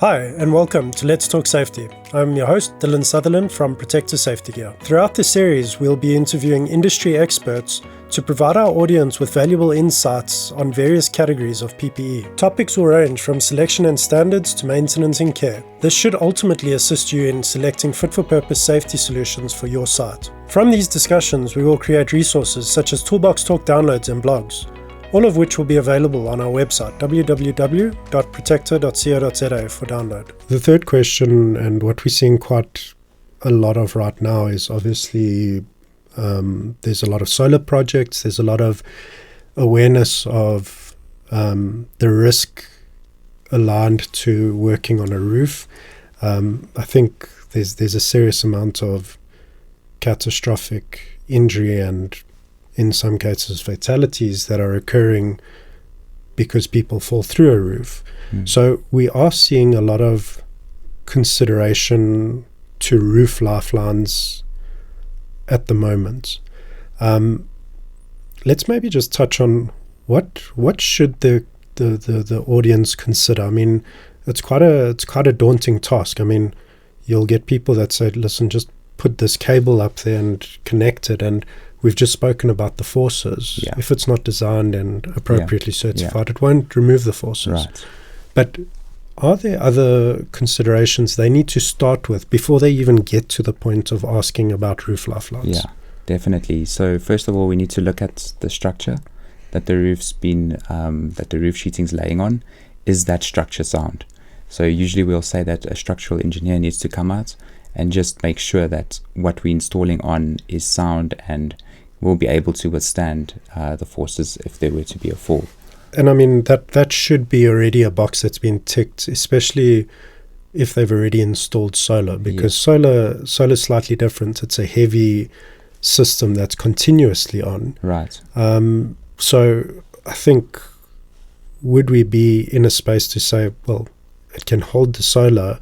Hi, and welcome to Let's Talk Safety. I'm your host, Dylan Sutherland from Protector Safety Gear. Throughout this series, we'll be interviewing industry experts to provide our audience with valuable insights on various categories of PPE. Topics will range from selection and standards to maintenance and care. This should ultimately assist you in selecting fit-for-purpose safety solutions for your site. From these discussions, we will create resources such as Toolbox Talk downloads and blogs, all of which will be available on our website, www.protector.co.za, for download. The third question, and what we're seeing quite a lot of right now, is obviously there's a lot of solar projects, there's a lot of awareness of the risk aligned to working on a roof. I think there's a serious amount of catastrophic injury and in some cases fatalities that are occurring because people fall through a roof. So we are seeing a lot of consideration to roof lifelines at the moment. Let's maybe just touch on what should the audience consider. I mean, it's quite a daunting task. I mean, you'll get people that say, listen, just put this cable up there and connect it, and we've just spoken about the forces. Yeah. If it's not designed and appropriately certified, it won't remove the forces. Right. But are there other considerations they need to start with before they even get to the point of asking about roof lifelines? Yeah, definitely. So first of all, we need to look at the structure that the roof's been, that the roof sheeting's laying on. Is that structure sound? So usually we'll say that a structural engineer needs to come out and just make sure that what we're installing on is sound and will be able to withstand the forces if there were to be a fall. And I mean, that should be already a box that's been ticked, especially if they've already installed solar, because solar's slightly different. It's a heavy system that's continuously on. Right. So I think, would we be in a space to say, well, it can hold the solar,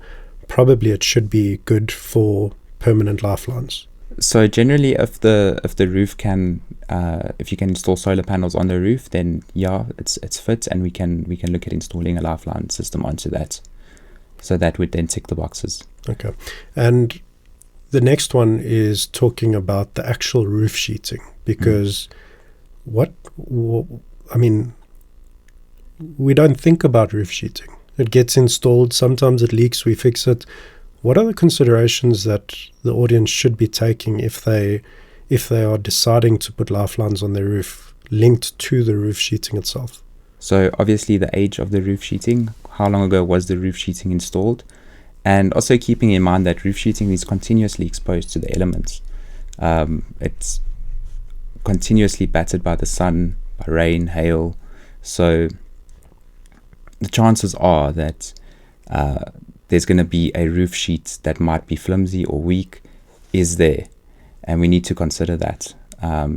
probably it should be good for permanent lifelines? So generally, if the roof can, if you can install solar panels on the roof, then it's fit, and we can look at installing a lifeline system onto that. So that would then tick the boxes. Okay, and the next one is talking about the actual roof sheeting, because I mean, we don't think about roof sheeting. It gets installed, sometimes it leaks, we fix it. What are the considerations that the audience should be taking if they are deciding to put lifelines on their roof linked to the roof sheeting itself? So obviously the age of the roof sheeting, how long ago was the roof sheeting installed, and also keeping in mind that roof sheeting is continuously exposed to the elements. It's continuously battered by the sun, by rain, hail. So the chances are that there's going to be a roof sheet that might be flimsy or weak is there, and we need to consider that.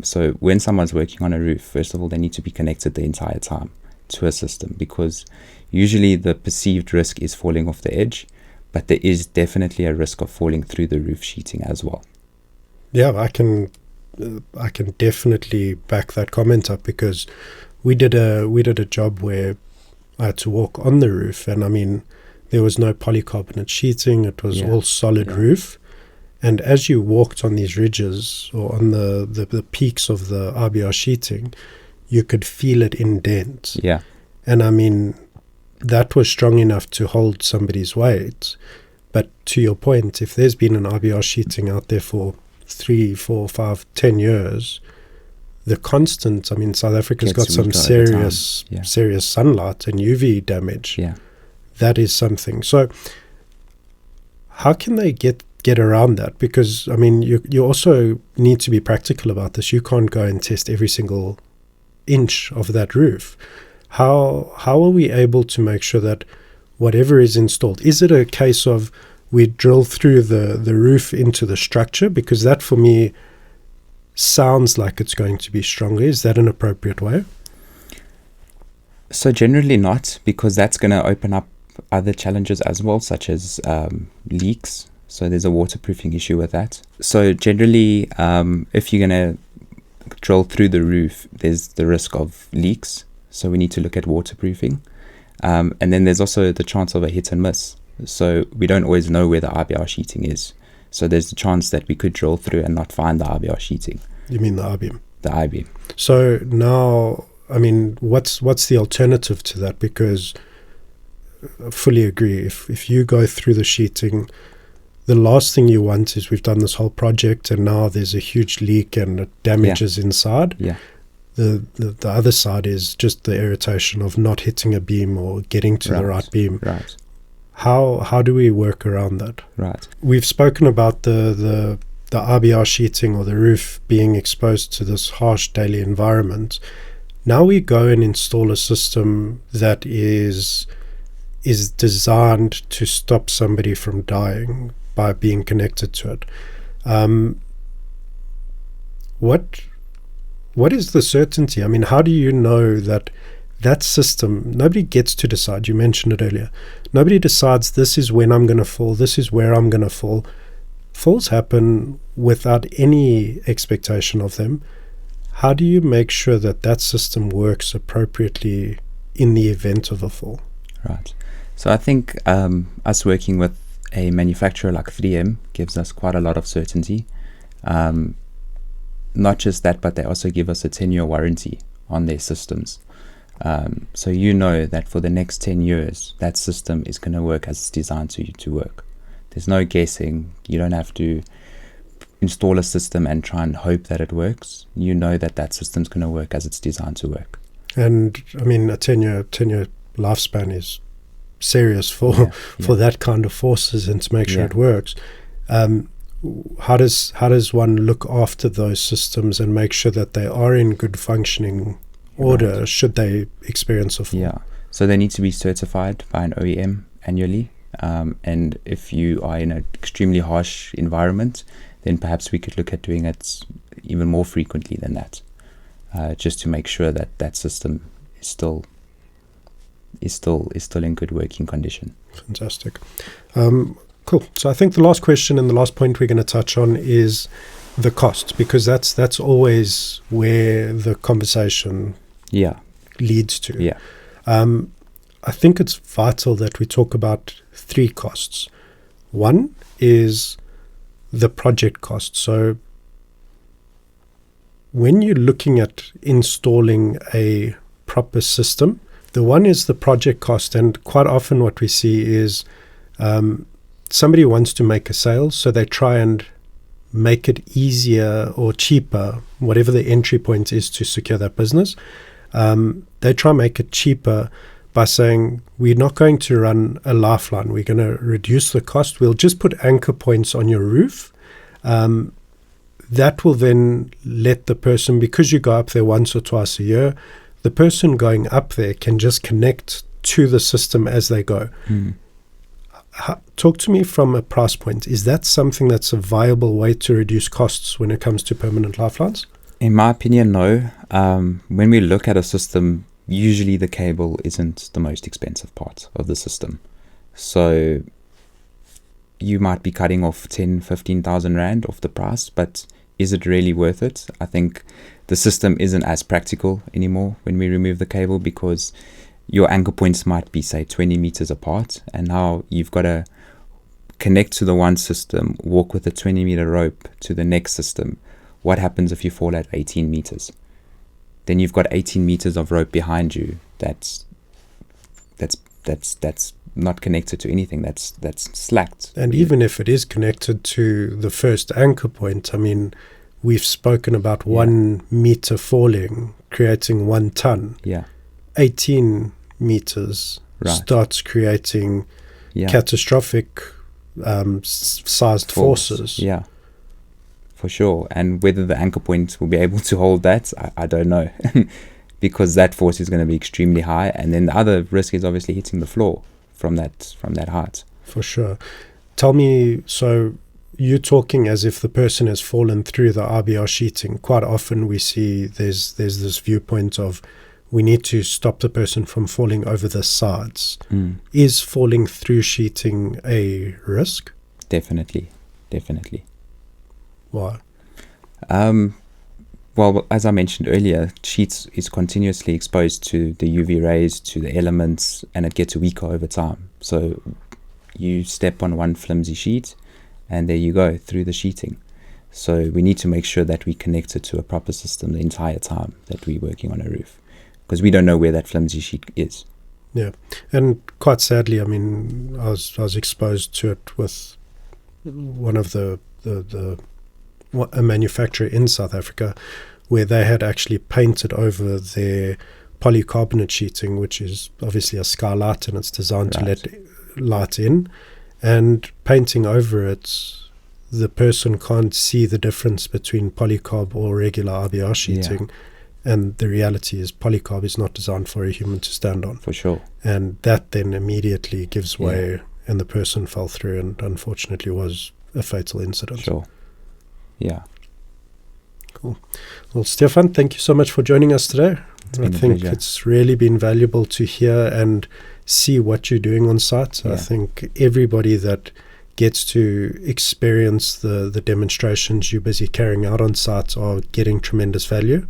So when someone's working on a roof, first of all, they need to be connected the entire time to a system, because usually the perceived risk is falling off the edge, but there is definitely a risk of falling through the roof sheeting as well. Yeah, I can definitely back that comment up, because we did a job where I had to walk on the roof, and I mean, there was no polycarbonate sheeting. It was all solid roof. And as you walked on these ridges or on the peaks of the RBR sheeting, you could feel it indent. Yeah. And I mean, that was strong enough to hold somebody's weight. But to your point, if there's been an RBR sheeting out there for 3, 4, 5, 10 years, the constant, I mean, South Africa's got some serious sunlight and UV damage. Yeah. That is something. So how can they get around that? Because, I mean, you also need to be practical about this. You can't go and test every single inch of that roof. How are we able to make sure that whatever is installed, is it a case of we drill through the roof into the structure? Because that, for me, sounds like it's going to be stronger. Is that an appropriate way? So generally not, because that's going to open up other challenges as well, such as leaks. So there's a waterproofing issue with that. So generally, if you're going to drill through the roof, there's the risk of leaks. So we need to look at waterproofing. And then there's also the chance of a hit and miss. So we don't always know where the IBR sheeting is. So there's a chance that we could drill through and not find the IBR sheeting. You mean the I-beam? The I-beam. So now, I mean, what's the alternative to that? Because I fully agree. If you go through the sheeting, the last thing you want is we've done this whole project and now there's a huge leak and it damages inside. Yeah. The other side is just the irritation of not hitting a beam or getting to the right beam. Right. How do we work around that? Right. We've spoken about the RBR sheeting or the roof being exposed to this harsh daily environment. Now we go and install a system that is designed to stop somebody from dying by being connected to it. What is the certainty? I mean, how do you know that system, nobody gets to decide, you mentioned it earlier, nobody decides this is when I'm going to fall, this is where I'm going to fall. Falls happen without any expectation of them. How do you make sure that system works appropriately in the event of a fall? Right. So I think us working with a manufacturer like 3M gives us quite a lot of certainty. Not just that, but they also give us a 10-year warranty on their systems. So you know that for the next 10 years, that system is going to work as it's designed to work. There's no guessing. You don't have to install a system and try and hope that it works. You know that system's going to work as it's designed to work. And I mean, a 10-year lifespan is serious for that kind of forces and to make sure it works. How does one look after those systems and make sure that they are in good functioning order should they experience a fall? Yeah, so they need to be certified by an OEM annually. And if you are in an extremely harsh environment, then perhaps we could look at doing it even more frequently than that, just to make sure that system is still in good working condition. Fantastic. Cool. So I think the last question and the last point we're going to touch on is the cost, because that's always where the conversation leads to. Yeah. I think it's vital that we talk about 3 costs. One is the project cost. So when you're looking at installing a proper system, the one is the project cost, and quite often what we see is somebody wants to make a sale, so they try and make it easier or cheaper, whatever the entry point is to secure that business. They try and make it cheaper by saying, we're not going to run a lifeline, we're going to reduce the cost, we'll just put anchor points on your roof. That will then let the person, because you go up there once or twice a year, the person going up there can just connect to the system as they go. Talk to me from a price point. Is that something that's a viable way to reduce costs when it comes to permanent lifelines? In my opinion, no. When we look at a system, usually the cable isn't the most expensive part of the system. So you might be cutting off 10,000-15,000 Rand off the price, but is it really worth it? I think the system isn't as practical anymore when we remove the cable, because your anchor points might be, say, 20 meters apart, and now you've got to connect to the one system, walk with a 20-meter rope to the next system. What happens if you fall at 18 meters? Then you've got 18 meters of rope behind you that's not connected to anything, that's slacked. And even if it is connected to the first anchor point, I mean, we've spoken about 1 meter falling, creating 1 ton. 18 meters starts creating catastrophic sized forces. Yeah, for sure. And whether the anchor point will be able to hold that, I don't know. Because that force is going to be extremely high, and then the other risk is obviously hitting the floor from that height. For sure. Tell me, so you're talking as if the person has fallen through the RBR sheeting. Quite often we see there's this viewpoint of we need to stop the person from falling over the sides. Is falling through sheeting a risk? Definitely. Why? Well, as I mentioned earlier, sheets is continuously exposed to the UV rays, to the elements, and it gets weaker over time. So you step on one flimsy sheet and there you go, through the sheeting. So we need to make sure that we connect it to a proper system the entire time that we're working on a roof, because we don't know where that flimsy sheet is. Yeah, and quite sadly, I mean, I was exposed to it with one of a manufacturer in South Africa, where they had actually painted over their polycarbonate sheeting, which is obviously a skylight and it's designed to let light in, and painting over it, the person can't see the difference between polycarb or regular RBR sheeting. And the reality is polycarb is not designed for a human to stand on. For sure. And that then immediately gives way, and the person fell through, and unfortunately was a fatal incident. Sure. Yeah. Cool. Well, Stephan, thank you so much for joining us today. I think it's really been valuable to hear and see what you're doing on site. I think everybody that gets to experience the demonstrations you're busy carrying out on site are getting tremendous value.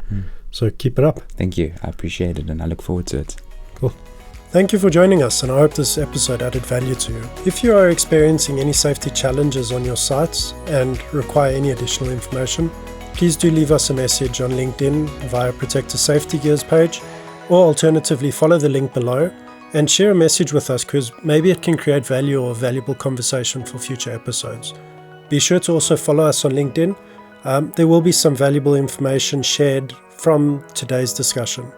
So keep it up. Thank you. I appreciate it and I look forward to it. Cool. Thank you for joining us, and I hope this episode added value to you. If you are experiencing any safety challenges on your sites and require any additional information, please do leave us a message on LinkedIn via Protector Safety Gears page, or alternatively follow the link below and share a message with us, because maybe it can create value or a valuable conversation for future episodes. Be sure to also follow us on LinkedIn. There will be some valuable information shared from today's discussion.